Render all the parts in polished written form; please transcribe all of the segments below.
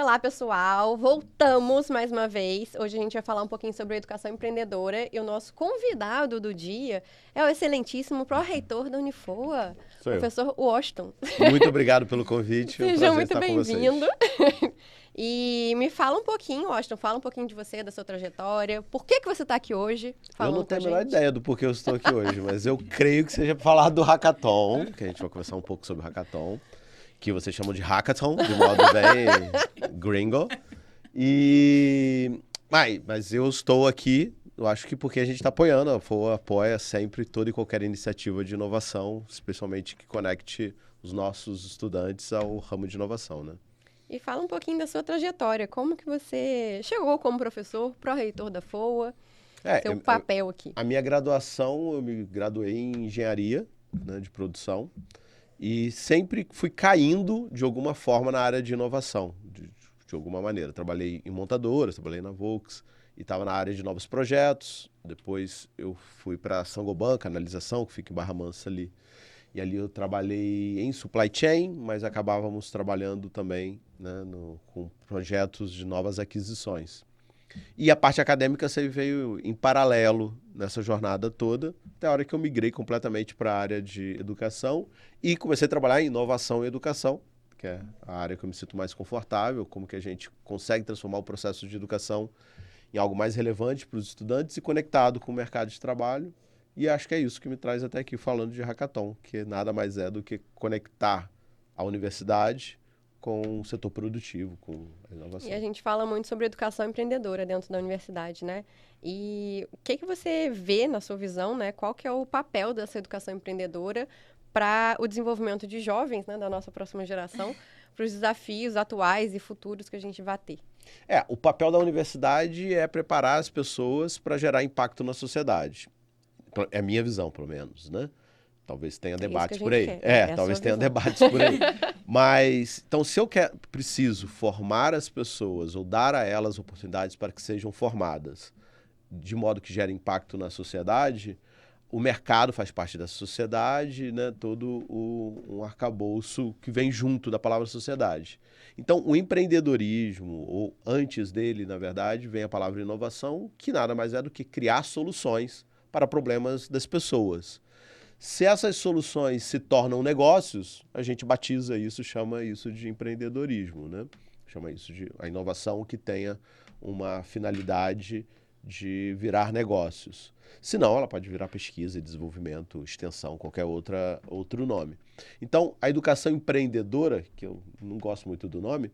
Olá, pessoal! Voltamos mais uma vez. Hoje a gente vai falar um pouquinho sobre educação empreendedora e o nosso convidado do dia é o excelentíssimo pró-reitor da Unifoa, Sou eu. professor Washington. Muito obrigado pelo convite, é um Seja prazer muito estar com vocês. bem-vindo. E me fala um pouquinho, Washington, fala um pouquinho de você, da sua trajetória. Por que você está aqui hoje Eu falando não tenho com a menor gente? ideia do porquê eu estou aqui hoje, mas eu creio que seja para falar do Hackathon, que a gente vai conversar um pouco sobre o Hackathon, que vocês chamam de Hackathon, de modo bem gringo. Mas eu estou aqui, eu acho que porque a gente está apoiando, a FOA apoia sempre toda e qualquer iniciativa de inovação, especialmente que conecte os nossos estudantes ao ramo de inovação, né? E fala um pouquinho da sua trajetória. Como que você chegou como professor, pró-reitor da FOA, seu papel aqui? A minha graduação, eu me graduei em engenharia, né, de produção, e sempre fui caindo de alguma forma na área de inovação, de alguma maneira. Trabalhei em montadoras, trabalhei na Volks, e estava na área de novos projetos. Depois eu fui para Saint-Gobain, canalização, que fica em Barra Mansa ali. E ali eu trabalhei em supply chain, mas acabávamos trabalhando também, né, com projetos de novas aquisições. E a parte acadêmica sempre veio em paralelo nessa jornada toda, até a hora que eu migrei completamente para a área de educação e comecei a trabalhar em inovação e educação, que é a área que eu me sinto mais confortável, como que a gente consegue transformar o processo de educação em algo mais relevante para os estudantes e conectado com o mercado de trabalho. E acho que é isso que me traz até aqui falando de Hackathon, que nada mais é do que conectar a universidade com o setor produtivo, com a inovação. E a gente fala muito sobre educação empreendedora dentro da universidade, né? E o que você vê na sua visão, né? Qual que é o papel dessa educação empreendedora para o desenvolvimento de jovens, né, da nossa próxima geração, para os desafios atuais e futuros que a gente vai ter? O papel da universidade é preparar as pessoas para gerar impacto na sociedade. É a minha visão, pelo menos, né? Talvez tenha debates por aí. Talvez tenha debates por aí. Mas, então, se eu preciso formar as pessoas ou dar a elas oportunidades para que sejam formadas de modo que gere impacto na sociedade, o mercado faz parte dessa sociedade, né? Todo um arcabouço que vem junto da palavra sociedade. Então, o empreendedorismo, ou antes dele, na verdade, vem a palavra inovação, que nada mais é do que criar soluções para problemas das pessoas. Se essas soluções se tornam negócios, a gente batiza isso, chama isso de empreendedorismo, né? Chama isso de a inovação que tenha uma finalidade de virar negócios. Se não, ela pode virar pesquisa, desenvolvimento, extensão, qualquer outro nome. Então, a educação empreendedora, que eu não gosto muito do nome,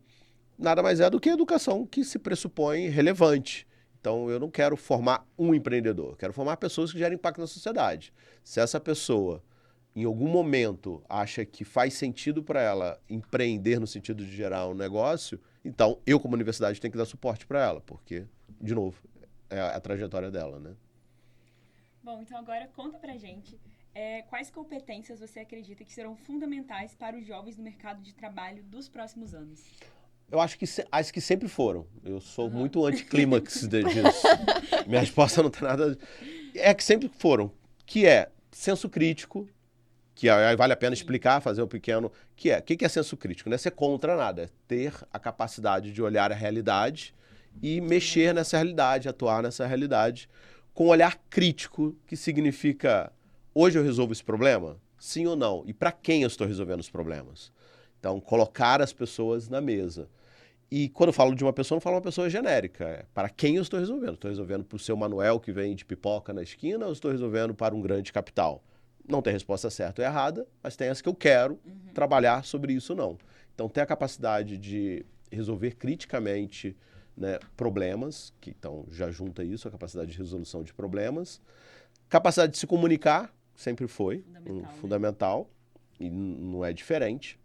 nada mais é do que a educação que se pressupõe relevante. Então, eu não quero formar um empreendedor, eu quero formar pessoas que gerem impacto na sociedade. Se essa pessoa, em algum momento, acha que faz sentido para ela empreender no sentido de gerar um negócio, então eu, como universidade, tenho que dar suporte para ela, porque, de novo, é a trajetória dela, né? Bom, então agora conta pra gente quais competências você acredita que serão fundamentais para os jovens no mercado de trabalho dos próximos anos? Eu acho que as que sempre foram. Eu sou muito anticlímax disso. Minha resposta não tem nada... É que sempre foram. Que é senso crítico, que aí vale a pena explicar, fazer um pequeno... O que é senso crítico? Não é ser contra nada, é ter a capacidade de olhar a realidade e mexer nessa realidade, atuar nessa realidade com um olhar crítico, que significa, hoje eu resolvo esse problema? Sim ou não? E para quem eu estou resolvendo os problemas? Então, colocar as pessoas na mesa. E quando eu falo de uma pessoa, não falo uma pessoa genérica. É para quem eu estou resolvendo? Estou resolvendo para o seu Manuel que vende pipoca na esquina ou estou resolvendo para um grande capital? Não tem resposta certa ou errada, mas tem as que eu quero trabalhar sobre isso ou não. Então, ter a capacidade de resolver criticamente, né, problemas, que então já junta isso, a capacidade de resolução de problemas. Capacidade de se comunicar, sempre foi fundamental, e não é diferente.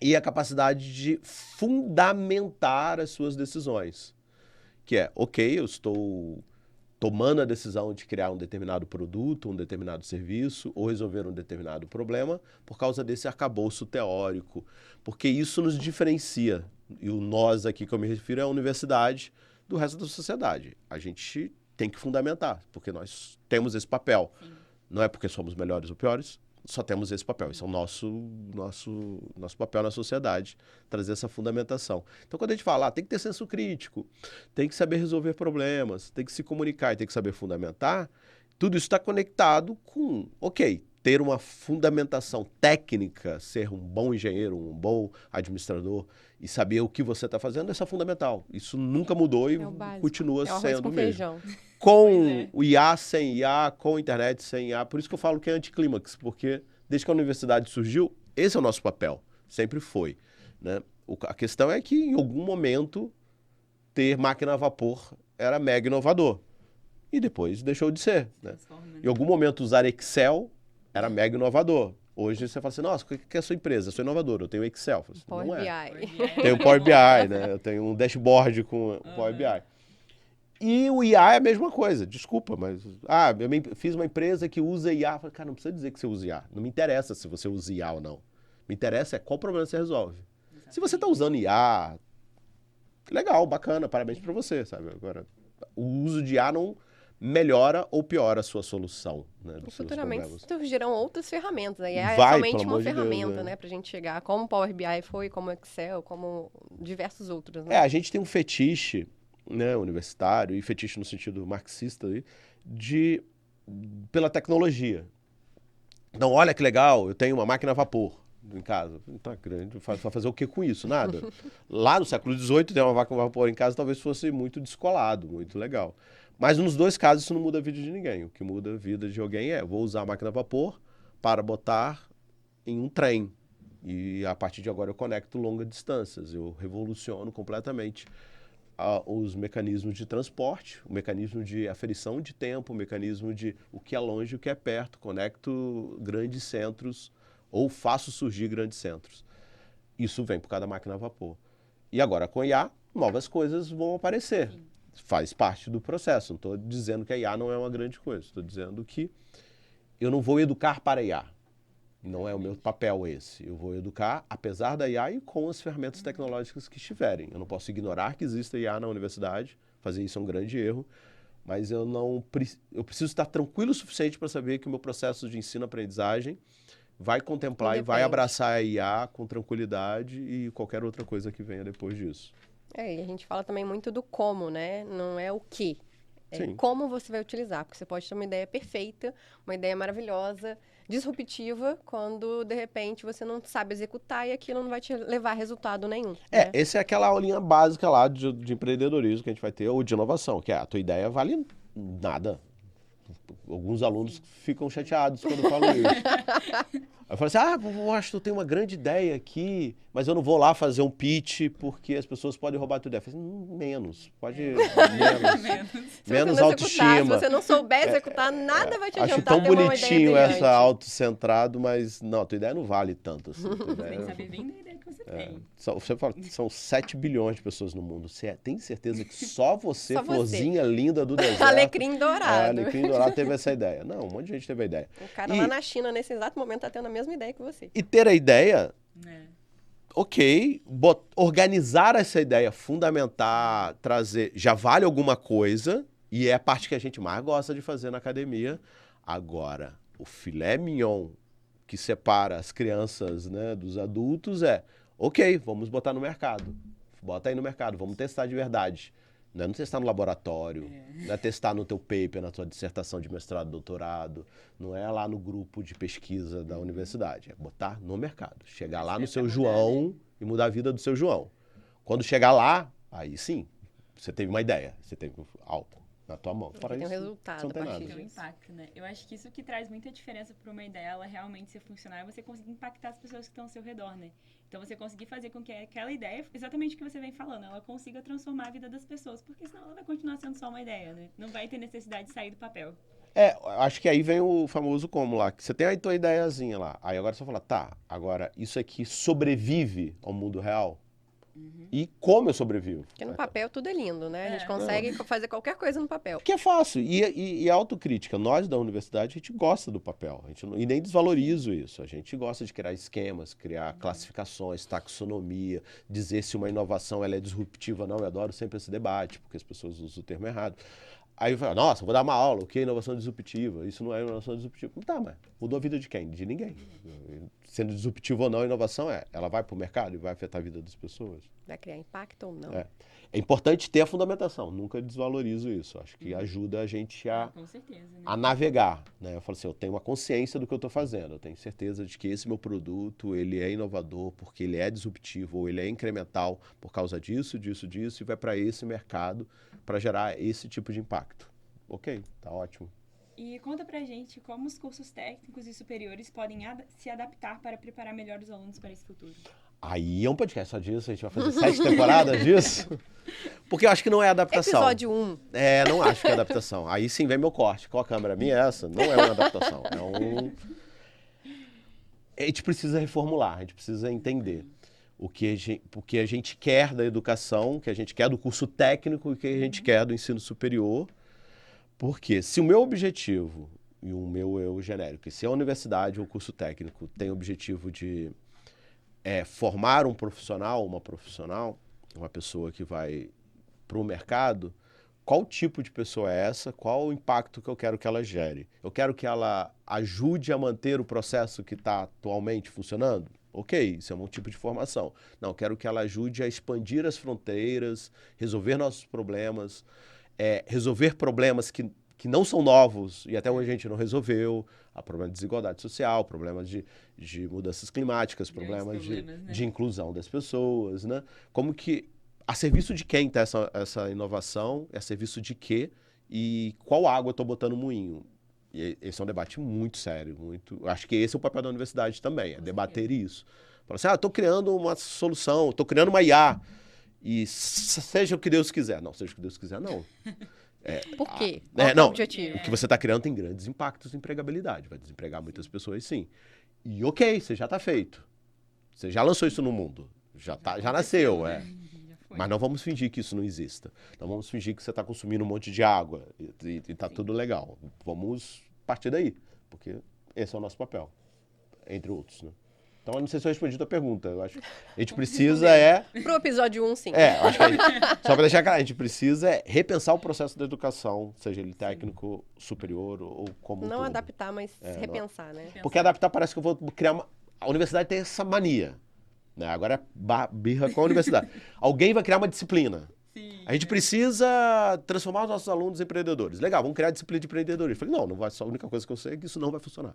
E a capacidade de fundamentar as suas decisões. Que é, ok, eu estou tomando a decisão de criar um determinado produto, um determinado serviço, ou resolver um determinado problema, por causa desse arcabouço teórico. Porque isso nos diferencia. E o nós aqui que eu me refiro é a universidade do resto da sociedade. A gente tem que fundamentar, porque nós temos esse papel. Sim. Não é porque somos melhores ou piores, só temos esse papel. Esse é o nosso papel na sociedade, trazer essa fundamentação. Então, quando a gente fala, tem que ter senso crítico, tem que saber resolver problemas, tem que se comunicar e tem que saber fundamentar, tudo isso está conectado com, ter uma fundamentação técnica, ser um bom engenheiro, um bom administrador e saber o que você está fazendo, isso é fundamental. Isso nunca mudou e continua sendo mesmo. Com o IA, sem IA, com a internet, sem IA. Por isso que eu falo que é anticlímax, porque desde que a universidade surgiu, esse é o nosso papel. Sempre foi. Né? A questão é que, em algum momento, ter máquina a vapor era mega inovador. E depois deixou de ser. Né? Em algum momento, usar Excel era mega inovador. Hoje você fala assim, nossa, o que é a sua empresa? Eu sou inovador, eu tenho Excel. Falo assim, Power BI. Tenho Power BI, né? Eu tenho um dashboard com Power BI. E o IA é a mesma coisa, desculpa, mas... eu fiz uma empresa que usa IA. Falei, cara, não precisa dizer que você usa IA. Não me interessa se você usa IA ou não. Me interessa qual problema você resolve. Exatamente. Se você está usando IA, legal, bacana, parabéns para você, sabe? Agora, o uso de IA não melhora ou piora a sua solução, né, dos futuramente seus surgirão outras ferramentas. Aí é Vai, somente uma ferramenta, Deus, né, pra gente chegar, como o Power BI foi, como o Excel, como diversos outros, né? A gente tem um fetiche, né, universitário, e fetiche no sentido marxista, pela tecnologia. Então, olha que legal, eu tenho uma máquina a vapor em casa. Tá grande, vai fazer o que com isso? Nada. Lá no século XVIII, ter uma máquina a vapor em casa talvez fosse muito descolado, muito legal. Mas nos dois casos isso não muda a vida de ninguém. O que muda a vida de alguém vou usar a máquina a vapor para botar em um trem. E a partir de agora eu conecto longas distâncias. Eu revoluciono completamente os mecanismos de transporte, o mecanismo de aferição de tempo, o mecanismo de o que é longe e o que é perto. Conecto grandes centros ou faço surgir grandes centros. Isso vem por causa da máquina a vapor. E agora com IA, novas coisas vão aparecer. Faz parte do processo. Não estou dizendo que a IA não é uma grande coisa. Estou dizendo que eu não vou educar para a IA. Não é o meu papel esse. Eu vou educar, apesar da IA e com as ferramentas tecnológicas que estiverem. Eu não posso ignorar que exista IA na universidade. Fazer isso é um grande erro. Mas eu preciso estar tranquilo o suficiente para saber que o meu processo de ensino-aprendizagem vai contemplar e vai abraçar a IA com tranquilidade e qualquer outra coisa que venha depois disso. E a gente fala também muito do como, né? Não é o que. É Sim. como você vai utilizar. Porque você pode ter uma ideia perfeita, uma ideia maravilhosa, disruptiva, quando, de repente, você não sabe executar e aquilo não vai te levar a resultado nenhum. Né? Essa é aquela aulinha básica lá de empreendedorismo que a gente vai ter, ou de inovação, que a tua ideia vale nada. Alguns alunos ficam chateados quando eu falo isso. Eu falo assim, eu acho que eu tenho uma grande ideia aqui, mas eu não vou lá fazer um pitch porque as pessoas podem roubar a tua ideia. Eu falo assim, menos, pode menos autoestima. Se você não souber executar, nada vai te adiantar. Acho tão ter uma bonitinho ideia essa autocentrado, mas não, a tua ideia não vale tanto assim. Você tem que saber vender a ideia que você tem. Você fala, são 7 bilhões de pessoas no mundo. Você tem certeza que só você, florzinha linda do deserto... Alecrim dourado. Alecrim dourado teve essa ideia. Não, um monte de gente teve a ideia. O cara lá na China, nesse exato momento, tá tendo a mesma ideia que você. E ter a ideia, organizar essa ideia, fundamentar, trazer, já vale alguma coisa, e é a parte que a gente mais gosta de fazer na academia. Agora, o filé mignon que separa as crianças, né, dos adultos vamos botar no mercado. Bota aí no mercado, vamos testar de verdade. Não é testar no laboratório, não é testar no teu paper, na tua dissertação de mestrado, doutorado, não é lá no grupo de pesquisa da universidade, é botar no mercado. Chegar lá no seu João e mudar a vida do seu João. Quando chegar lá, aí sim, você teve uma ideia, você teve algo na tua mão. Fora tem um resultado a partir disso. Tem um impacto, né? Eu acho que isso que traz muita diferença para uma ideia ela realmente ser funcional é você conseguir impactar as pessoas que estão ao seu redor, né? Então, você conseguir fazer com que aquela ideia, exatamente o que você vem falando, ela consiga transformar a vida das pessoas, porque senão ela vai continuar sendo só uma ideia, né? Não vai ter necessidade de sair do papel. Acho que aí vem o famoso como lá, que você tem a tua ideiazinha lá, aí agora você fala, agora isso aqui sobrevive ao mundo real? E como eu sobrevivo? Porque no papel tudo é lindo, né? A gente consegue fazer qualquer coisa no papel. Que é fácil. E a autocrítica. Nós da universidade, a gente gosta do papel. E nem desvalorizo isso. A gente gosta de criar esquemas, criar classificações, taxonomia, dizer se uma inovação ela é disruptiva ou não. Eu adoro sempre esse debate, porque as pessoas usam o termo errado. Aí fala, nossa, vou dar uma aula, o que é inovação disruptiva? Isso não é inovação disruptiva. Tá, mas mudou a vida de quem? De ninguém. Sendo disruptivo ou não, a inovação ela vai para o mercado e vai afetar a vida das pessoas. Vai criar impacto ou não? É importante ter a fundamentação, nunca desvalorizo isso. Acho que ajuda a gente Com certeza, né? a navegar, né? Eu falo assim, eu tenho uma consciência do que eu estou fazendo, eu tenho certeza de que esse meu produto, ele é inovador porque ele é disruptivo ou ele é incremental por causa disso, disso, disso e vai para esse mercado para gerar esse tipo de impacto. Ok, tá ótimo. E conta pra gente como os cursos técnicos e superiores podem se adaptar para preparar melhor os alunos para esse futuro. Aí é um podcast só disso, a gente vai fazer 7 temporadas disso. Porque eu acho que não é adaptação. Episódio 1. Não acho que é adaptação. Aí sim vem meu corte. Qual a câmera minha é essa? Não é uma adaptação. A gente precisa reformular, a gente precisa entender o que a gente quer da educação, o que a gente quer do curso técnico e o que a gente quer do ensino superior. Porque se o meu objetivo, e o meu eu genérico, se a universidade ou o curso técnico tem o objetivo de formar um profissional, uma profissional, uma pessoa que vai para o mercado, qual tipo de pessoa é essa? Qual o impacto que eu quero que ela gere? Eu quero que ela ajude a manter o processo que está atualmente funcionando? Ok, isso é um tipo de formação. Não, eu quero que ela ajude a expandir as fronteiras, resolver nossos problemas, resolver problemas que não são novos e até hoje a gente não resolveu, problema de desigualdade social, problemas de mudanças climáticas, problemas de inclusão das pessoas, né? Como que, a serviço de quem está essa inovação, a serviço de quê e qual água eu estou botando no moinho? E esse é um debate muito sério, acho que esse é o papel da universidade também, debater isso. Falar assim, estou criando uma solução, estou criando uma IA, e seja o que Deus quiser. Não, seja o que Deus quiser, não. Por quê? Qual é o objetivo? O que você está criando tem grandes impactos em empregabilidade. Vai desempregar muitas pessoas, sim. E ok, você já está feito. Você já lançou isso no mundo. Já nasceu, Mas não vamos fingir que isso não exista. Não vamos fingir que você está consumindo um monte de água e está tudo legal. Vamos partir daí, porque esse é o nosso papel, entre outros, né? Então, eu não sei se eu respondi a tua pergunta. Eu acho que a gente precisa Pro episódio 1, sim. eu acho que só para deixar claro, a gente precisa repensar o processo da educação, seja ele técnico, superior ou como Não todo. adaptar, mas repensar, né? Porque adaptar parece que eu vou criar A universidade tem essa mania, né? Agora é birra com a universidade. Alguém vai criar uma disciplina. Sim, A gente precisa transformar os nossos alunos em empreendedores. Legal, vamos criar a disciplina de empreendedorismo. Eu falei, não vai, só a única coisa que eu sei é que isso não vai funcionar.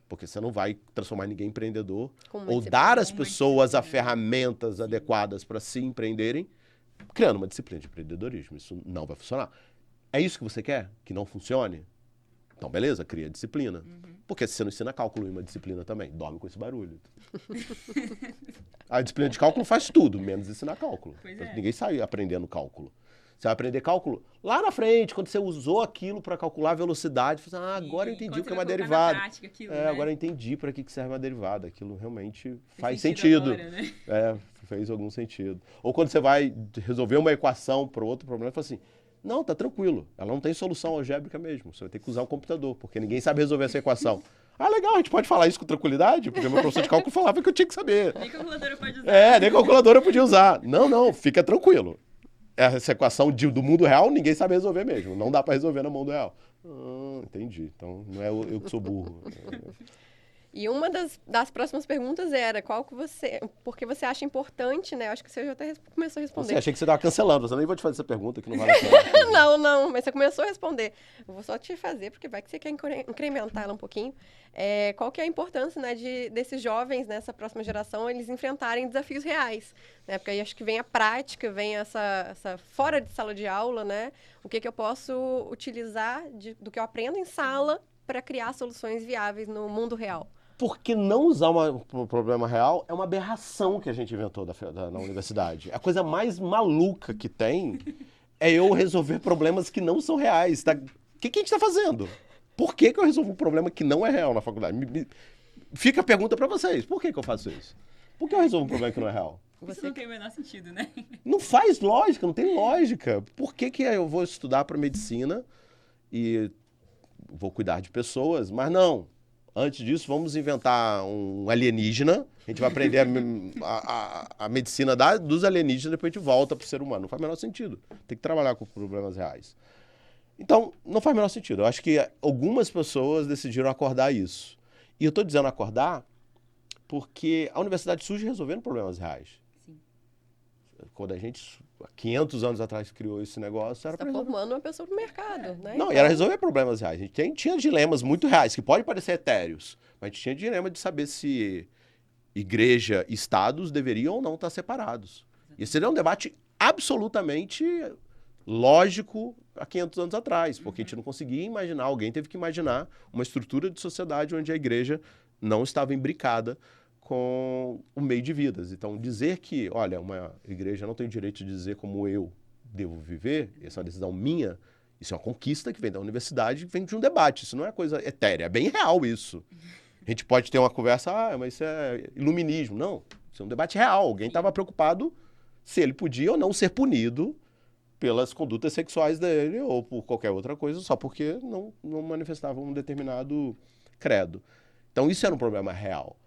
Porque você não vai transformar ninguém em empreendedor ou dar às pessoas as ferramentas adequadas para se empreenderem, criando uma disciplina de empreendedorismo. Isso não vai funcionar. É isso que você quer? Que não funcione? Então, beleza, cria disciplina. Porque se você não ensina cálculo em uma disciplina também, dorme com esse barulho. A disciplina de cálculo faz tudo, menos ensinar cálculo. Ninguém sai aprendendo cálculo. Você vai aprender cálculo lá na frente, quando você usou aquilo para calcular a velocidade. Você fala, agora eu entendi o que é uma derivada. Agora eu entendi para que serve uma derivada. Aquilo realmente faz sentido. Agora, né? Fez algum sentido. Ou quando você vai resolver uma equação para outro problema, você fala assim, não, tá tranquilo. Ela não tem solução algébrica mesmo. Você vai ter que usar um computador, porque ninguém sabe resolver essa equação. Legal, a gente pode falar isso com tranquilidade, porque meu professor de cálculo falava que eu tinha que saber. Nem calculadora pode usar. Nem calculadora eu podia usar. Não, fica tranquilo. Essa equação do mundo real, ninguém sabe resolver mesmo. Não dá para resolver no mundo real. Entendi. Então, não é eu que sou burro. E uma das próximas perguntas era porque você acha importante, né? Acho que você já até começou a responder. Achei que você estava cancelando, você nem vou te fazer essa pergunta que não vale a pena. Não, mas você começou a responder. Eu vou só te fazer, porque vai que você quer incrementar ela um pouquinho. Qual que é a importância, né, desses jovens, nessa próxima geração, eles enfrentarem desafios reais, né? Porque aí acho que vem a prática, vem essa fora de sala de aula, né? O que eu posso utilizar do que eu aprendo em sala para criar soluções viáveis no mundo real. Porque não usar um problema real é uma aberração que a gente inventou na universidade. A coisa mais maluca que tem é eu resolver problemas que não são reais. Tá? O que a gente está fazendo? Por que eu resolvo um problema que não é real na faculdade? Fica a pergunta para vocês. Por que eu faço isso? Por que eu resolvo um problema que não é real? Isso não tem o menor sentido, né? Não faz lógica, não tem lógica. Por que eu vou estudar para medicina e vou cuidar de pessoas, mas não. Antes disso, vamos inventar um alienígena. A gente vai aprender a medicina dos alienígenas, depois a gente volta para o ser humano. Não faz o menor sentido. Tem que trabalhar com problemas reais. Então, não faz o menor sentido. Eu acho que algumas pessoas decidiram acordar isso. E eu estou dizendo acordar porque a universidade surge resolvendo problemas reais. Sim. Quando a gente, há 500 anos atrás, criou esse negócio, era Está para resolver. formando uma pessoa para o mercado, né? Não, e Então, era resolver problemas reais. A gente tinha dilemas muito reais, que podem parecer etéreos, mas a gente tinha dilema de saber se igreja e estados deveriam ou não estar separados. E esse seria um debate absolutamente lógico há 500 anos atrás, porque a gente não conseguia imaginar, alguém teve que imaginar uma estrutura de sociedade onde a igreja não estava imbricada com o meio de vidas. Então, dizer que, olha, uma igreja não tem o direito de dizer como eu devo viver, essa é uma decisão minha, isso é uma conquista que vem da universidade, que vem de um debate, isso não é coisa etérea, é bem real isso. A gente pode ter uma conversa, mas isso é iluminismo. Não, isso é um debate real. Alguém estava preocupado se ele podia ou não ser punido pelas condutas sexuais dele ou por qualquer outra coisa, só porque não manifestava um determinado credo. Então, isso era um problema real.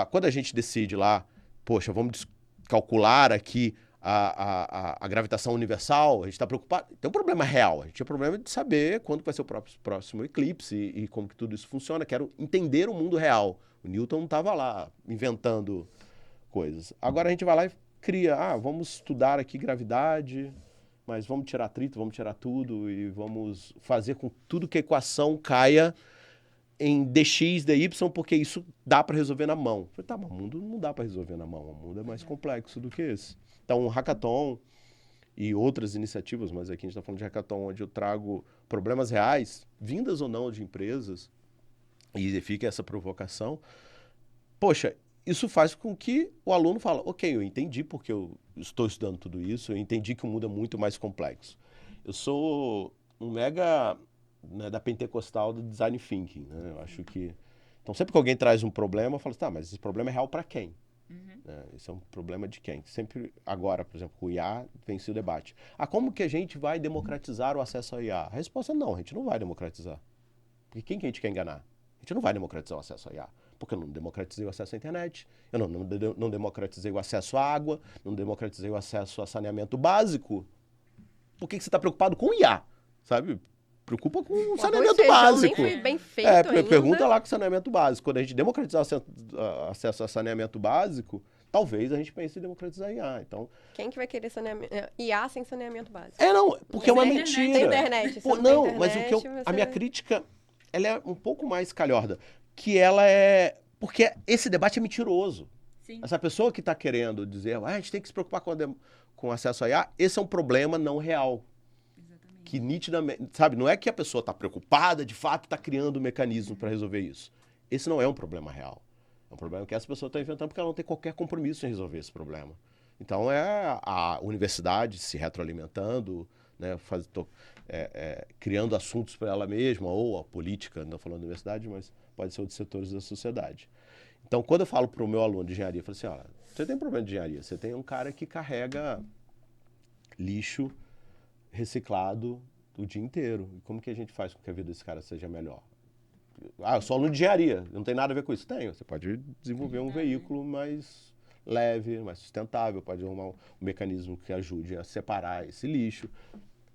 Quando a gente decide lá, poxa, vamos calcular aqui a gravitação universal, a gente está preocupado. Tem um problema real. A gente tinha problema de saber quando vai ser o próximo eclipse e como que tudo isso funciona. Quero entender o mundo real. O Newton não estava lá inventando coisas. Agora a gente vai lá e cria, vamos estudar aqui gravidade, mas vamos tirar atrito, vamos tirar tudo e vamos fazer com tudo que a equação caia em dx, dy, porque isso dá para resolver na mão. Eu falei, tá, mas o mundo não dá para resolver na mão. O mundo é mais complexo do que esse. Então, o hackathon e outras iniciativas, mas aqui a gente está falando de hackathon, onde eu trago problemas reais, vindas ou não de empresas, e fica essa provocação. Poxa, isso faz com que o aluno fale, ok, eu entendi porque eu estou estudando tudo isso, eu entendi que o mundo é muito mais complexo. Eu sou um mega, né, da pentecostal do design thinking, né? Eu acho que... Então, sempre que alguém traz um problema, eu falo assim, tá, mas esse problema é real para quem? Esse é um problema de quem? Sempre agora, por exemplo, com o IA, vem-se o debate. Como que a gente vai democratizar o acesso ao IA? A resposta é não, a gente não vai democratizar. Porque quem que a gente quer enganar? A gente não vai democratizar o acesso ao IA. Porque eu não democratizei o acesso à internet, eu não democratizei o acesso à água, não democratizei o acesso a saneamento básico. Por que você está preocupado com o IA? Sabe? Preocupa com o saneamento básico. Nem foi bem feito ainda. Pergunta lá com o saneamento básico. Quando a gente democratizar o acesso a saneamento básico, talvez a gente pense em democratizar IA. Então, quem que vai querer IA sem saneamento básico? Não, porque é uma mentira. Tem internet. Mas a minha crítica, ela é um pouco mais calhorda, que ela é... Porque esse debate é mentiroso. Sim. Essa pessoa que está querendo dizer, a gente tem que se preocupar com acesso a IA, esse é um problema não real. Que nitidamente, sabe, não é que a pessoa está preocupada, de fato está criando um mecanismo para resolver isso. Esse não é um problema real. É um problema que essa pessoa está inventando porque ela não tem qualquer compromisso em resolver esse problema. Então é a universidade se retroalimentando, né, criando assuntos para ela mesma, ou a política, não falando da universidade, mas pode ser outros setores da sociedade. Então, quando eu falo para o meu aluno de engenharia, eu falo assim, olha, você tem um problema de engenharia, você tem um cara que carrega lixo reciclado o dia inteiro. E como que a gente faz com que a vida desse cara seja melhor? Eu sou aluno de engenharia, não tem nada a ver com isso. Tem, você pode desenvolver um veículo mais leve, mais sustentável, pode arrumar um mecanismo que ajude a separar esse lixo.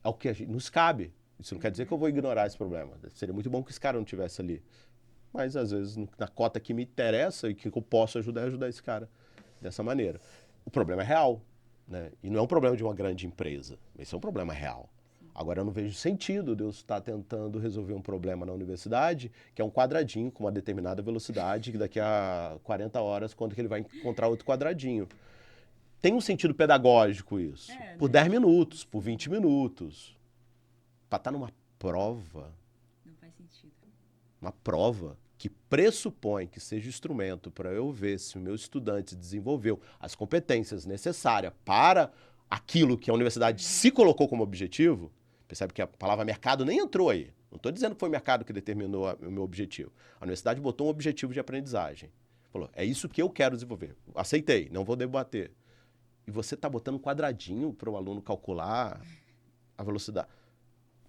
É o que a gente, nos cabe. Isso não quer dizer que eu vou ignorar esse problema. Seria muito bom que esse cara não estivesse ali. Mas, às vezes, na cota que me interessa e que eu posso ajudar esse cara dessa maneira. O problema é real. Né? E não é um problema de uma grande empresa. Esse é um problema real. Agora, eu não vejo sentido de eu estar tentando resolver um problema na universidade, que é um quadradinho com uma determinada velocidade, que daqui a 40 horas, quando que ele vai encontrar outro quadradinho. Tem um sentido pedagógico isso. Por 10 minutos, por 20 minutos. Para estar numa prova... Não faz sentido. Uma prova que pressupõe que seja instrumento para eu ver se o meu estudante desenvolveu as competências necessárias para aquilo que a universidade se colocou como objetivo. Percebe que a palavra mercado nem entrou aí. Não estou dizendo que foi o mercado que determinou o meu objetivo. A universidade botou um objetivo de aprendizagem. Falou, é isso que eu quero desenvolver. Aceitei, não vou debater. E você está botando um quadradinho para o aluno calcular a velocidade.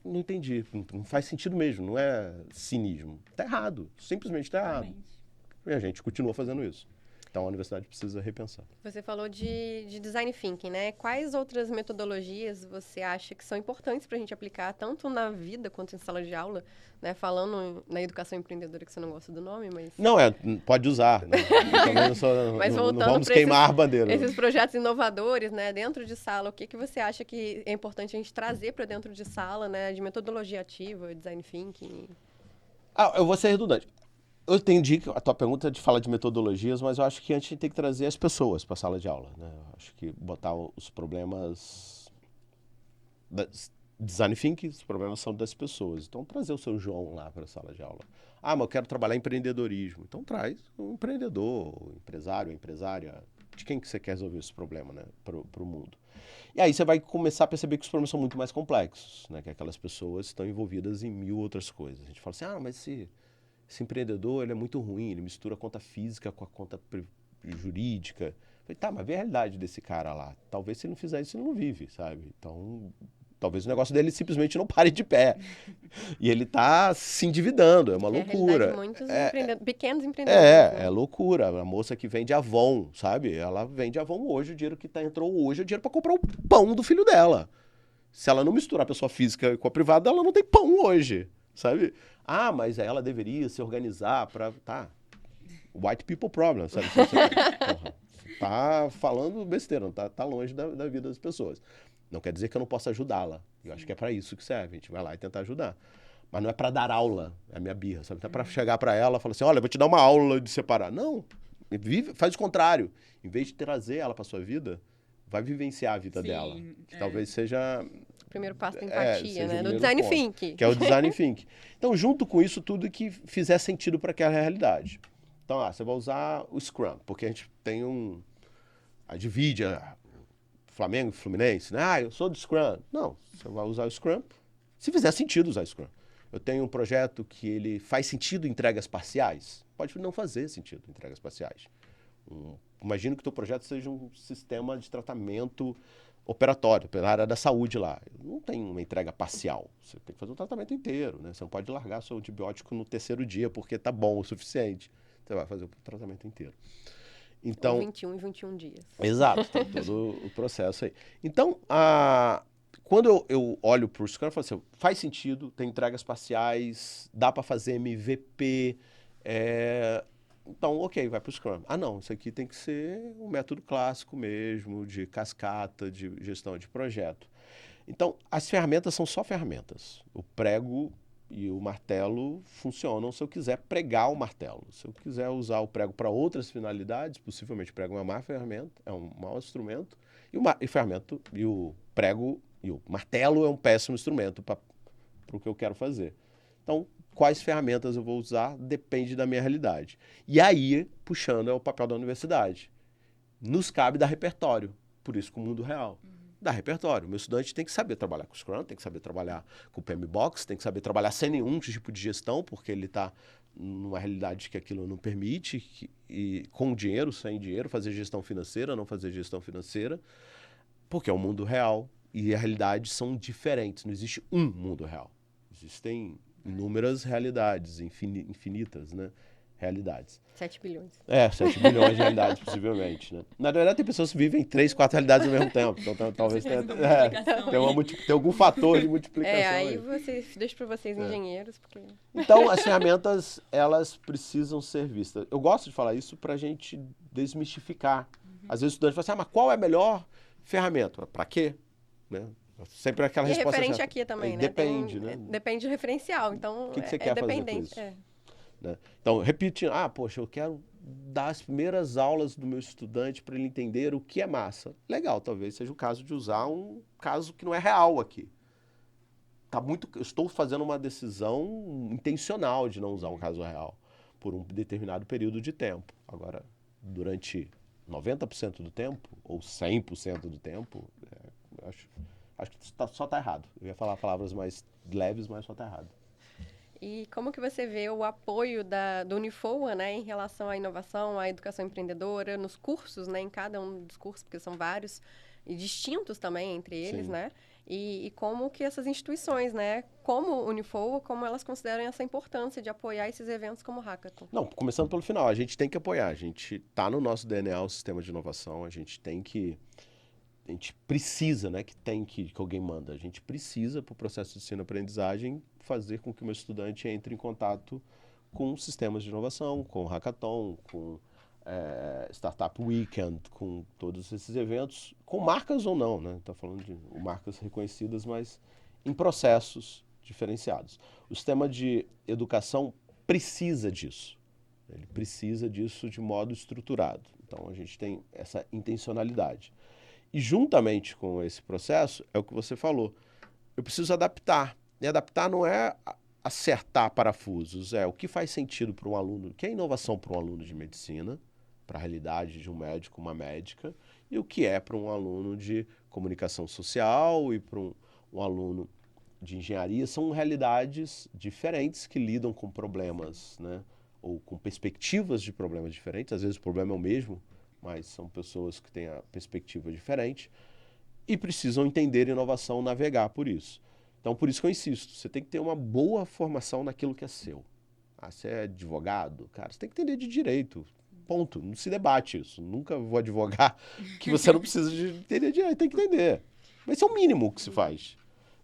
Não entendi. Não faz sentido mesmo. Não é cinismo. Está errado. Simplesmente está errado. E a gente continua fazendo isso. Então, a universidade precisa repensar. Você falou de design thinking, né? Quais outras metodologias você acha que são importantes para a gente aplicar, tanto na vida quanto em sala de aula, né? Falando na educação empreendedora, que você não gosta do nome, mas... Não, pode usar. Né? Mas não voltando vamos pra queimar a bandeira. esses projetos inovadores, né? Dentro de sala, o que você acha que é importante a gente trazer para dentro de sala, né? De metodologia ativa, design thinking? Eu vou ser redundante. Eu entendi que a tua pergunta de fala de metodologias, mas eu acho que antes a gente tem que trazer as pessoas para a sala de aula. Né? Eu acho que botar os problemas... Design thinking, os problemas são das pessoas. Então, trazer o seu João lá para a sala de aula. Mas eu quero trabalhar em empreendedorismo. Então, traz um empreendedor, um empresário, empresária. De quem que você quer resolver esse problema, né? Para o mundo. E aí você vai começar a perceber que os problemas são muito mais complexos, né? Que aquelas pessoas estão envolvidas em 1000 outras coisas. A gente fala assim, mas esse empreendedor, ele é muito ruim, ele mistura a conta física com a conta jurídica. Eu falei, tá, mas vê a realidade desse cara lá. Talvez se ele não fizer isso, ele não vive, sabe? Então, talvez o negócio dele simplesmente não pare de pé. E ele tá se endividando, é uma loucura. A muitos pequenos empreendedores. Né? É loucura. A moça que vende Avon, sabe? Ela vende Avon hoje, o dinheiro que entrou hoje é o dinheiro para comprar o pão do filho dela. Se ela não misturar a pessoa física com a privada, ela não tem pão hoje, sabe? Mas ela deveria se organizar para... Tá, white people problem, sabe? Porra, tá falando besteira, não tá longe da vida das pessoas. Não quer dizer que eu não possa ajudá-la. Eu acho que é para isso que serve. A gente vai lá e tentar ajudar. Mas não é para dar aula, é a minha birra, sabe? Não é para chegar para ela e falar assim, olha, eu vou te dar uma aula de separar. Não, faz o contrário. Em vez de trazer ela para sua vida, vai vivenciar a vida dela. Que talvez seja... O primeiro passo da empatia, né? Do design thinking. Que é o design thinking. Então, junto com isso, tudo que fizer sentido para aquela realidade. Então, você vai usar o Scrum, porque a gente tem divide Flamengo e Fluminense, né? Eu sou do Scrum. Não, você vai usar o Scrum se fizer sentido usar o Scrum. Eu tenho um projeto que ele faz sentido em entregas parciais. Pode não fazer sentido em entregas parciais. Imagina que o teu projeto seja um sistema de tratamento operatório, pela área da saúde lá. Não tem uma entrega parcial. Você tem que fazer um tratamento inteiro, né? Você não pode largar seu antibiótico no 3º dia porque tá bom o suficiente. Você vai fazer o tratamento inteiro. Então, 21 e 21 dias. Exato, tem todo o processo aí. Então, quando eu olho para o Scrum, eu falo assim, faz sentido, tem entregas parciais, dá para fazer MVP, então, ok, vai para o Scrum. Não, isso aqui tem que ser um método clássico mesmo, de cascata, de gestão de projeto. Então, as ferramentas são só ferramentas. O prego e o martelo funcionam se eu quiser pregar o martelo. Se eu quiser usar o prego para outras finalidades, possivelmente o prego é uma má ferramenta, é um mau instrumento, e o prego e o martelo é um péssimo instrumento para o que eu quero fazer. Então, quais ferramentas eu vou usar depende da minha realidade. E aí, puxando, é o papel da universidade. Nos cabe dar repertório, por isso com o mundo real. Dar repertório. O meu estudante tem que saber trabalhar com Scrum, tem que saber trabalhar com o PMBOK, tem que saber trabalhar sem nenhum tipo de gestão, porque ele está numa realidade que aquilo não permite, e com dinheiro, sem dinheiro, fazer gestão financeira, não fazer gestão financeira, porque é um mundo real e a realidade são diferentes. Não existe um mundo real. Existem inúmeras realidades, infinitas, né? Realidades. 7 bilhões. 7 bilhões de realidades, possivelmente, né? Na verdade, tem pessoas que vivem 3, 4 realidades ao mesmo tempo. Então, talvez tenha algum fator de multiplicação. Aí deixa para vocês, engenheiros. Porque... Então, as ferramentas, elas precisam ser vistas. Eu gosto de falar isso para a gente desmistificar. Às vezes o estudante fala assim, mas qual é a melhor ferramenta? Para quê? Né? Sempre aquela resposta. E referente aqui também, né? Depende, né? Depende do referencial. Então, o que você quer fazer com isso? Né? Então, repetindo, poxa, eu quero dar as primeiras aulas do meu estudante para ele entender o que é massa. Legal, talvez seja o caso de usar um caso que não é real aqui. Eu estou fazendo uma decisão intencional de não usar um caso real por um determinado período de tempo. Agora, durante 90% do tempo, ou 100% do tempo, acho que só está errado. Eu ia falar palavras mais leves, mas só está errado. E como que você vê o apoio do Unifoa, né, em relação à inovação, à educação empreendedora, nos cursos, né, em cada um dos cursos, porque são vários e distintos também entre eles, Sim. né? e como que essas instituições, né, como o Unifoa, como elas consideram essa importância de apoiar esses eventos como o Hackathon. Não, começando pelo final, a gente tem que apoiar, a gente tá no nosso DNA o sistema de inovação, a gente precisa, né, que alguém manda, a gente precisa, para o processo de ensino-aprendizagem, fazer com que o meu estudante entre em contato com sistemas de inovação, com o Hackathon, com Startup Weekend, com todos esses eventos, com marcas ou não, né? Está falando de marcas reconhecidas, mas em processos diferenciados. O sistema de educação precisa disso. Ele precisa disso de modo estruturado. Então, a gente tem essa intencionalidade. E, juntamente com esse processo, é o que você falou, eu preciso adaptar. E adaptar não é acertar parafusos, é o que faz sentido para um aluno, o que é inovação para um aluno de medicina, para a realidade de um médico, uma médica, e o que é para um aluno de comunicação social e para um aluno de engenharia. São realidades diferentes que lidam com problemas, né? Ou com perspectivas de problemas diferentes. Às vezes o problema é o mesmo, mas são pessoas que têm a perspectiva diferente e precisam entender inovação, navegar por isso. Então, por isso que eu insisto, você tem que ter uma boa formação naquilo que é seu. Ah, você é advogado? Cara, você tem que entender de direito. Ponto. Não se debate isso. Nunca vou advogar que você não precisa de entender direito. Tem que entender. Mas isso é o mínimo que se faz,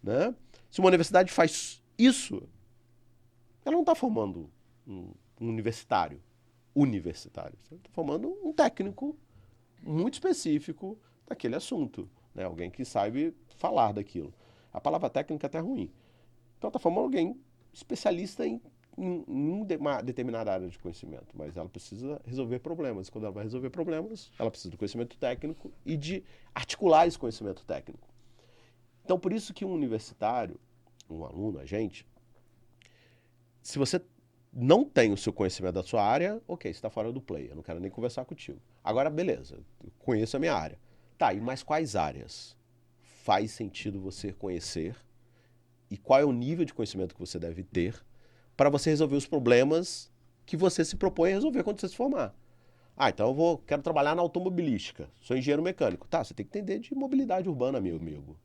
né? Se uma universidade faz isso, ela não está formando um universitário. Você está formando um técnico muito específico daquele assunto, né? Alguém que sabe falar daquilo. A palavra técnica é até ruim. Então está formando alguém especialista em uma determinada área de conhecimento, mas ela precisa resolver problemas. Quando ela vai resolver problemas, ela precisa do conhecimento técnico e de articular esse conhecimento técnico. Então, por isso que um universitário, um aluno, a gente, se você não tem o seu conhecimento da sua área, ok, você está fora do play, eu não quero nem conversar contigo. Agora, beleza, eu conheço a minha área. Tá, e mais quais áreas faz sentido você conhecer e qual é o nível de conhecimento que você deve ter para você resolver os problemas que você se propõe a resolver quando você se formar. Ah, então quero trabalhar na automobilística, sou engenheiro mecânico. Tá, você tem que entender de mobilidade urbana, meu amigo.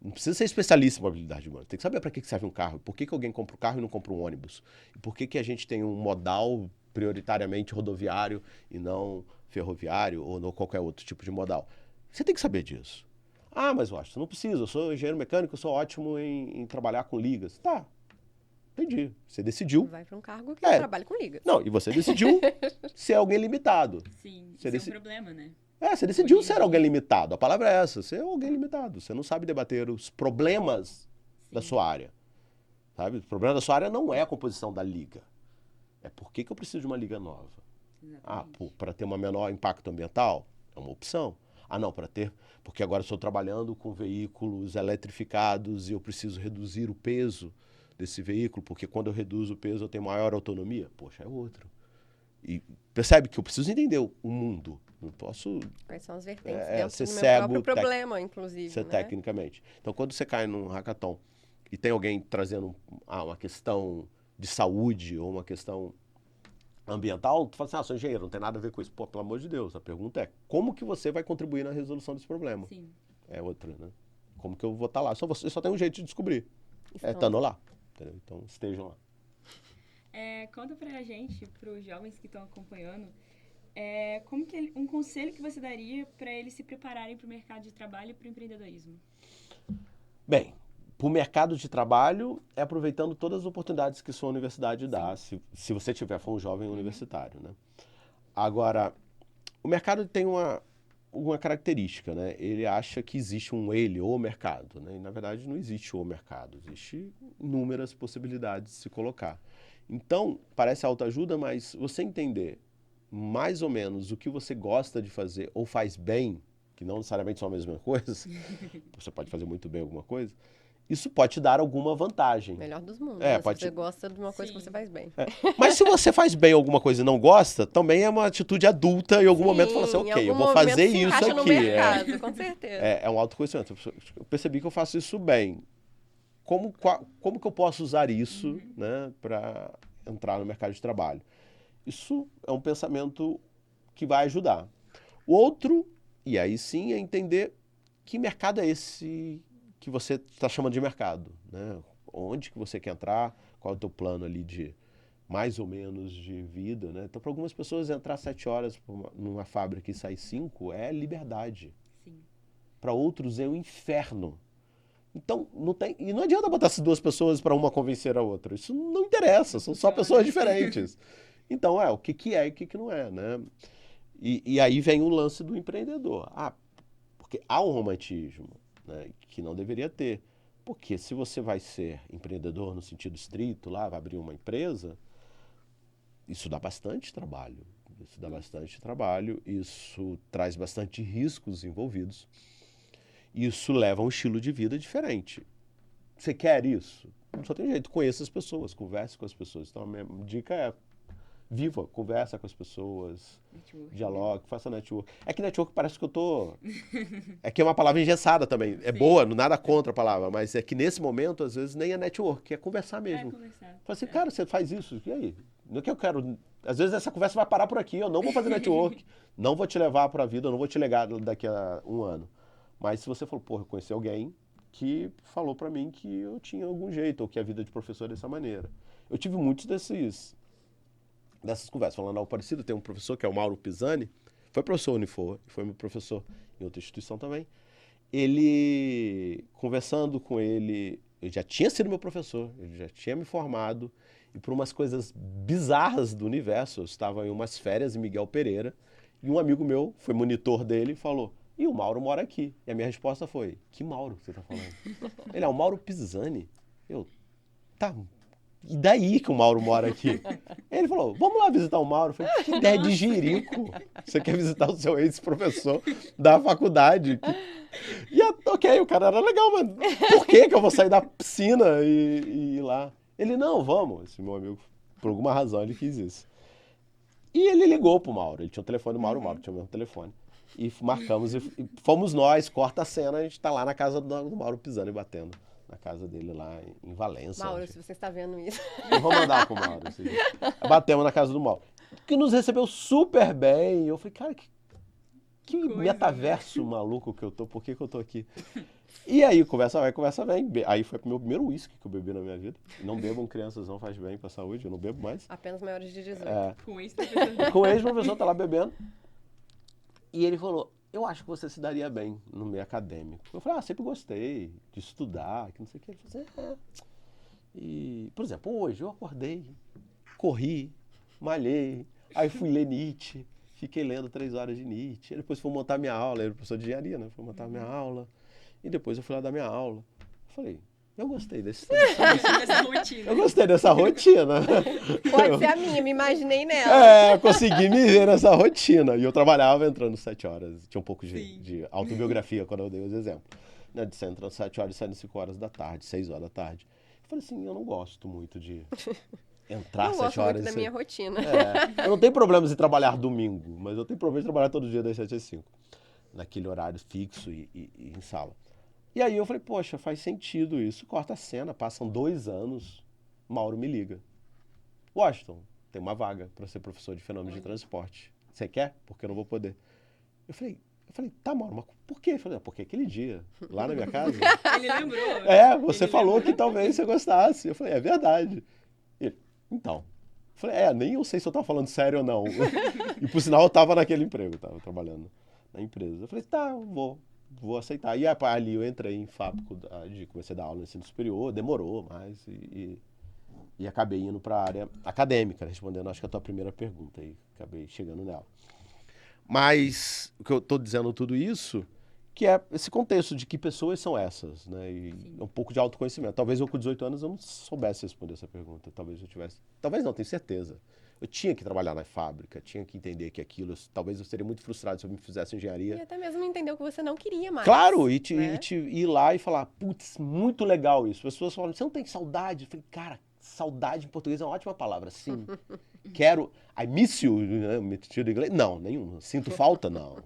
Não precisa ser especialista em mobilidade urbana, tem que saber para que serve um carro, por que alguém compra um carro e não compra um ônibus, e por que a gente tem um modal prioritariamente rodoviário e não ferroviário ou não qualquer outro tipo de modal. Você tem que saber disso. Ah, mas Washington, não precisa, eu sou engenheiro mecânico, eu sou ótimo em trabalhar com ligas. Tá, entendi. Você decidiu. Vai para um cargo que trabalha com ligas. Não, e você decidiu ser alguém limitado. Sim, você isso é um problema, né? Você decidiu ser alguém limitado. A palavra é essa, ser alguém limitado. Você não sabe debater os problemas da sua área. Sabe? O problema da sua área não é a composição da liga. É por que eu preciso de uma liga nova. Exatamente. Para ter um menor impacto ambiental? É uma opção. Não, porque agora eu estou trabalhando com veículos eletrificados e eu preciso reduzir o peso desse veículo, porque quando eu reduzo o peso eu tenho maior autonomia. Poxa, é outro. E percebe que eu preciso entender o mundo. Não posso... Quais são as vertentes dentro ser do meu cego, próprio problema, inclusive, ser né? tecnicamente. Então, quando você cai num hackathon e tem alguém trazendo uma questão de saúde ou uma questão ambiental, tu fala assim, sou engenheiro, não tem nada a ver com isso. Pô, pelo amor de Deus, a pergunta é, como que você vai contribuir na resolução desse problema? Sim. É outra, né? Como que eu vou estar lá? Só tem um jeito de descobrir. Estão. Estando lá. Entendeu? Então, estejam lá. Conta pra gente, pros jovens que estão acompanhando, como que um conselho que você daria para eles se prepararem para o mercado de trabalho e para o empreendedorismo? Bem, para o mercado de trabalho é aproveitando todas as oportunidades que sua universidade dá, se você for um jovem universitário, né? Agora, o mercado tem uma característica, né? Ele acha que existe o mercado, né? E, na verdade, não existe o mercado, existe inúmeras possibilidades de se colocar. Então, parece autoajuda, mas você entender mais ou menos o que você gosta de fazer ou faz bem, que não necessariamente são a mesma coisa, você pode fazer muito bem alguma coisa, isso pode te dar alguma vantagem. Melhor dos mundos, né? pode... Se você gosta de uma coisa que você faz bem. Mas se você faz bem alguma coisa e não gosta, também é uma atitude adulta e em algum momento fala assim, ok, eu vou fazer isso aqui. No mercado, com certeza. É um autoconhecimento. Eu percebi que eu faço isso bem. Como que eu posso usar isso, né, para entrar no mercado de trabalho? Isso é um pensamento que vai ajudar. O outro, e aí sim, é entender que mercado é esse que você está chamando de mercado, né? Onde que você quer entrar, qual é o teu plano ali de mais ou menos de vida, né? Então, para algumas pessoas, entrar 7 horas numa fábrica e sair 5 é liberdade. Sim. Para outros é um inferno. Então, e não adianta botar essas duas pessoas para uma convencer a outra. Isso não interessa, são só pessoas diferentes. Então, o que é e o que não é, né? E aí vem o lance do empreendedor. Porque há um romantismo, né, que não deveria ter. Porque se você vai ser empreendedor no sentido estrito, lá, vai abrir uma empresa, isso dá bastante trabalho. Isso traz bastante riscos envolvidos. Isso leva a um estilo de vida diferente. Você quer isso? Só tem jeito, conheça as pessoas, converse com as pessoas. Então a minha dica é viva, conversa com as pessoas, dialogue, faça network. É que network parece que eu tô... É que é uma palavra engessada também. É boa, nada contra a palavra, mas é que nesse momento, às vezes, nem é network, é conversar mesmo. Fala assim, cara, você faz isso, e aí? Não é que eu quero... Às vezes essa conversa vai parar por aqui, eu não vou fazer network, não vou te levar para a vida, eu não vou te legar daqui a um ano. Mas se você falou, eu conheci alguém que falou para mim que eu tinha algum jeito, ou que a vida de professor é dessa maneira. Eu tive muitos dessas conversas. Falando algo parecido, tem um professor que é o Mauro Pisani, foi professor Unifor, foi meu professor em outra instituição também. Ele, conversando com ele, ele já tinha sido meu professor, ele já tinha me formado, e por umas coisas bizarras do universo, eu estava em umas férias em Miguel Pereira, e um amigo meu, foi monitor dele, e falou, e o Mauro mora aqui. E a minha resposta foi, que Mauro que você está falando? Ele é o Mauro Pisani. Tá, e daí que o Mauro mora aqui? Ele falou, vamos lá visitar o Mauro. Eu falei, que ideia de jirico. Você quer visitar o seu ex-professor da faculdade? E ok, o cara era legal, mas por que eu vou sair da piscina e ir lá? Ele, não, vamos. Esse meu amigo, por alguma razão, ele quis isso. E ele ligou pro Mauro. Ele tinha o telefone do Mauro, o Mauro tinha o mesmo telefone. E marcamos, e fomos nós, corta a cena, a gente tá lá na casa do Mauro Pisani, batendo na casa dele lá em Valença. Mauro, se você está vendo isso. Eu vou mandar pro Mauro. Batemos na casa do Mauro. Que nos recebeu super bem. Eu falei, cara, que metaverso maluco que eu tô, por que eu tô aqui? E aí, conversa vai. Aí foi o meu primeiro uísque que eu bebi na minha vida. Não bebam, crianças, não faz bem pra saúde, eu não bebo mais. Apenas maiores de 18. Com o ex-professor, tá lá bebendo. E ele falou, eu acho que você se daria bem no meio acadêmico. Eu falei, sempre gostei de estudar, que não sei o que. Ele falou assim, E, por exemplo, hoje eu acordei, corri, malhei, aí fui ler Nietzsche, fiquei lendo 3 horas de Nietzsche, depois fui montar minha aula, eu era professor de engenharia, né? Fui montar minha aula, e depois eu fui lá dar minha aula. Eu falei, eu gostei dessa rotina. Eu gostei dessa rotina. Pode ser a minha, me imaginei nela. Eu consegui me ver nessa rotina. E eu trabalhava entrando 7 horas. Tinha um pouco de autobiografia quando eu dei os exemplos. Né, de você entrando 7 horas e saindo 5 horas da tarde, 6 horas da tarde. Eu falei assim, eu não gosto muito de entrar 7 horas. Eu gosto muito da minha rotina. Eu não tenho problemas em trabalhar domingo, mas eu tenho problema em trabalhar todo dia das 7 às 5. Naquele horário fixo e em sala. E aí eu falei, poxa, faz sentido isso. Corta a cena, passam 2 anos, Mauro me liga. Washington, tem uma vaga para ser professor de fenômenos de transporte. Você quer? Porque eu não vou poder. Eu falei, tá, Mauro, mas por quê? Eu falei, porque aquele dia, lá na minha casa... Ele lembrou. Você falou que talvez você gostasse. Eu falei, é verdade. Ele, então. Eu falei, nem eu sei se eu tava falando sério ou não. E por sinal eu tava naquele emprego, tava trabalhando na empresa. Eu falei, tá, eu vou aceitar. E ali eu entrei em faculdade, comecei a dar aula no ensino superior, demorou mais e acabei indo para a área acadêmica, respondendo acho que a tua primeira pergunta aí, acabei chegando nela. Mas o que eu estou dizendo tudo isso, que é esse contexto de que pessoas são essas, né? E um pouco de autoconhecimento. Talvez eu com 18 anos eu não soubesse responder essa pergunta, talvez não, tenho certeza. Eu tinha que trabalhar na fábrica, tinha que entender que talvez eu seria muito frustrado se eu me fizesse engenharia. E até mesmo entender o que você não queria mais. Claro, e ir lá e falar, putz, muito legal isso. As pessoas falam, você não tem saudade? Eu falei, cara, saudade em português é uma ótima palavra, sim. Quero, I miss you, né, metido em inglês? Não, nenhum. Sinto falta? Não.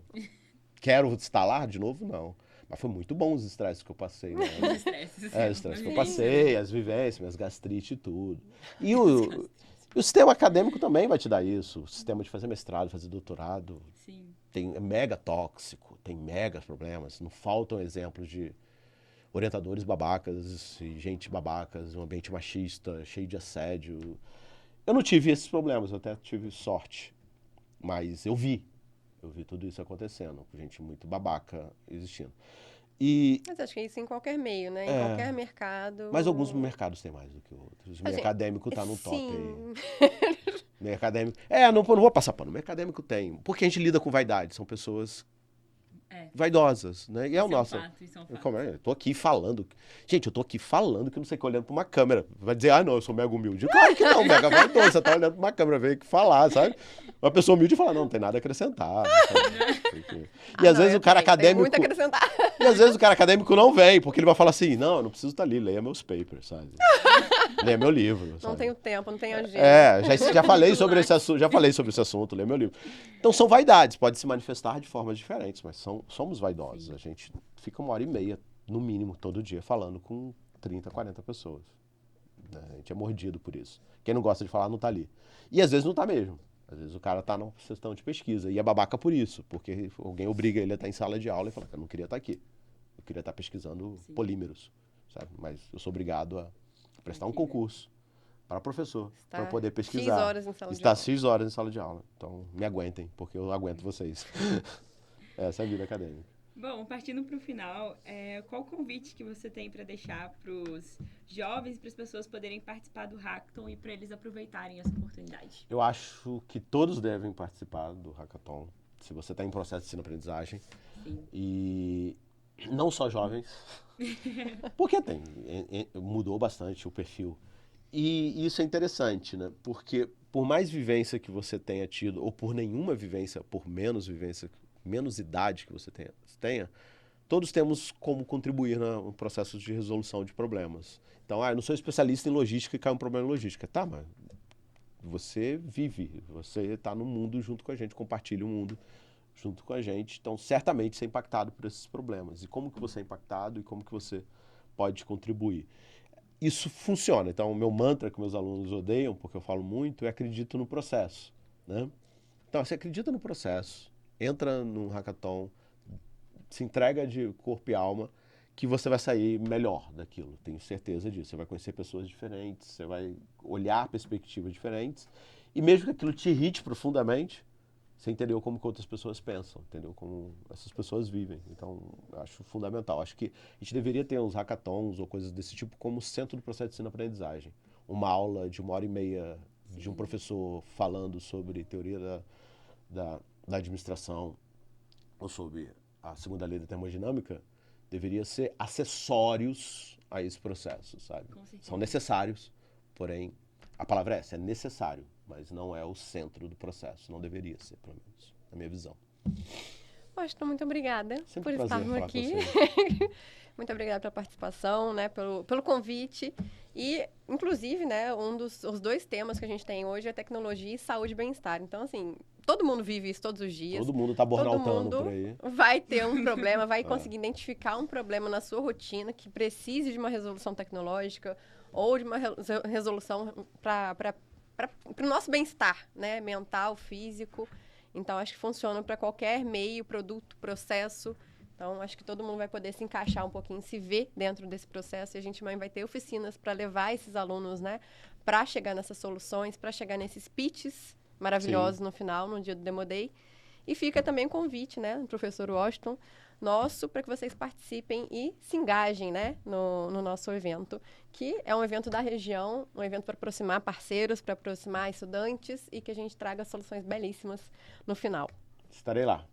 Quero instalar de novo? Não. Mas foi muito bom os estresses que eu passei. Né? Os estresses. Os estresses que eu passei, as vivências, minhas gastrites e tudo. E o sistema acadêmico também vai te dar isso. O sistema de fazer mestrado, fazer doutorado. Sim. É mega tóxico, tem mega problemas. Não faltam exemplos de... orientadores babacas, e gente babacas, um ambiente machista, cheio de assédio. Eu não tive esses problemas, eu até tive sorte, mas eu vi tudo isso acontecendo, gente muito babaca existindo. Mas acho que é isso em qualquer meio, né? Em qualquer mercado. Mas alguns mercados têm mais do que outros. O meio acadêmico tá no top aí. Meio acadêmico. Não vou passar pano. O meio acadêmico tem. Porque a gente lida com vaidade. São pessoas vaidosas, né? E é o nosso. Eu tô aqui falando. Gente, eu tô aqui falando que não sei o que, olhando pra uma câmera. Vai dizer, não, eu sou mega humilde. Claro que não, mega vaidoso. Você tá olhando pra uma câmera, veio aqui falar, sabe? Uma pessoa humilde fala, não tem nada a acrescentar. E às vezes o cara acadêmico. Muito a acrescentar. E às vezes o cara acadêmico não vem, porque ele vai falar assim, não, eu não preciso estar ali, leia meus papers, sabe? Leia meu livro. Não tenho tempo, não tenho agenda. Já falei sobre esse assunto, leia meu livro. Então são vaidades, pode se manifestar de formas diferentes, mas somos vaidosos. Sim. A gente fica 1h30, no mínimo, todo dia, falando com 30, 40 pessoas. A gente é mordido por isso. Quem não gosta de falar não tá ali. E às vezes não tá mesmo. Às vezes o cara tá numa sessão de pesquisa e é babaca por isso, porque alguém obriga ele a estar em sala de aula e fala que eu não queria estar aqui. Eu queria estar pesquisando polímeros, sabe? Mas eu sou obrigado a prestar um concurso para professor, para poder pesquisar. X horas em sala de aula. Está X horas em sala de aula. Então me aguentem, porque eu aguento vocês. Essa é a vida acadêmica. Bom, partindo para o final, qual o convite que você tem para deixar para os jovens, para as pessoas poderem participar do Hackathon e para eles aproveitarem essa oportunidade? Eu acho que todos devem participar do Hackathon, se você está em processo de ensino-aprendizagem. Sim. E não só jovens, porque mudou bastante o perfil. E isso é interessante, né? Porque por mais vivência que você tenha tido, ou por nenhuma vivência, por menos vivência, menos idade que você tenha, todos temos como contribuir no processo de resolução de problemas. Então, eu não sou especialista em logística e cai um problema em logística. Tá, mas você vive, você está no mundo junto com a gente, compartilha o mundo junto com a gente. Então, certamente, você é impactado por esses problemas. E como que você é impactado e como que você pode contribuir. Isso funciona. Então, o meu mantra que meus alunos odeiam, porque eu falo muito, é acredito no processo, né? Então, você acredita no processo, entra num hackathon, se entrega de corpo e alma, que você vai sair melhor daquilo. Tenho certeza disso. Você vai conhecer pessoas diferentes, você vai olhar perspectivas diferentes, e mesmo que aquilo te irrite profundamente, você entendeu como que outras pessoas pensam, entendeu como essas pessoas vivem. Então, eu acho fundamental. Acho que a gente deveria ter uns hackathons ou coisas desse tipo como centro do processo de ensino-aprendizagem. Uma aula de 1h30 de um professor falando sobre teoria da administração ou sobre a segunda lei da termodinâmica deveria ser acessórios a esse processo, sabe? São necessários, porém, a palavra é essa, é necessário, mas não é o centro do processo, não deveria ser, pelo menos, na minha visão. Washington, muito obrigada Sempre por estarmos aqui. Muito obrigada pela participação, né, pelo convite. E, inclusive, né, os dois temas que a gente tem hoje é tecnologia e saúde e bem-estar. Então, assim, todo mundo vive isso todos os dias. Todo mundo está burnoutando por aí. Vai ter um problema, vai conseguir identificar um problema na sua rotina que precise de uma resolução tecnológica ou de uma resolução para o nosso bem-estar, né, mental, físico. Então, acho que funciona para qualquer meio, produto, processo. Então, acho que todo mundo vai poder se encaixar um pouquinho, se ver dentro desse processo. E a gente vai ter oficinas para levar esses alunos, né, para chegar nessas soluções, para chegar nesses pitches maravilhosos no final, no dia do Demo Day. E fica também o convite, né, do professor Washington, nosso, para que vocês participem e se engajem, né, no nosso evento, que é um evento da região, um evento para aproximar parceiros, para aproximar estudantes e que a gente traga soluções belíssimas no final. Estarei lá.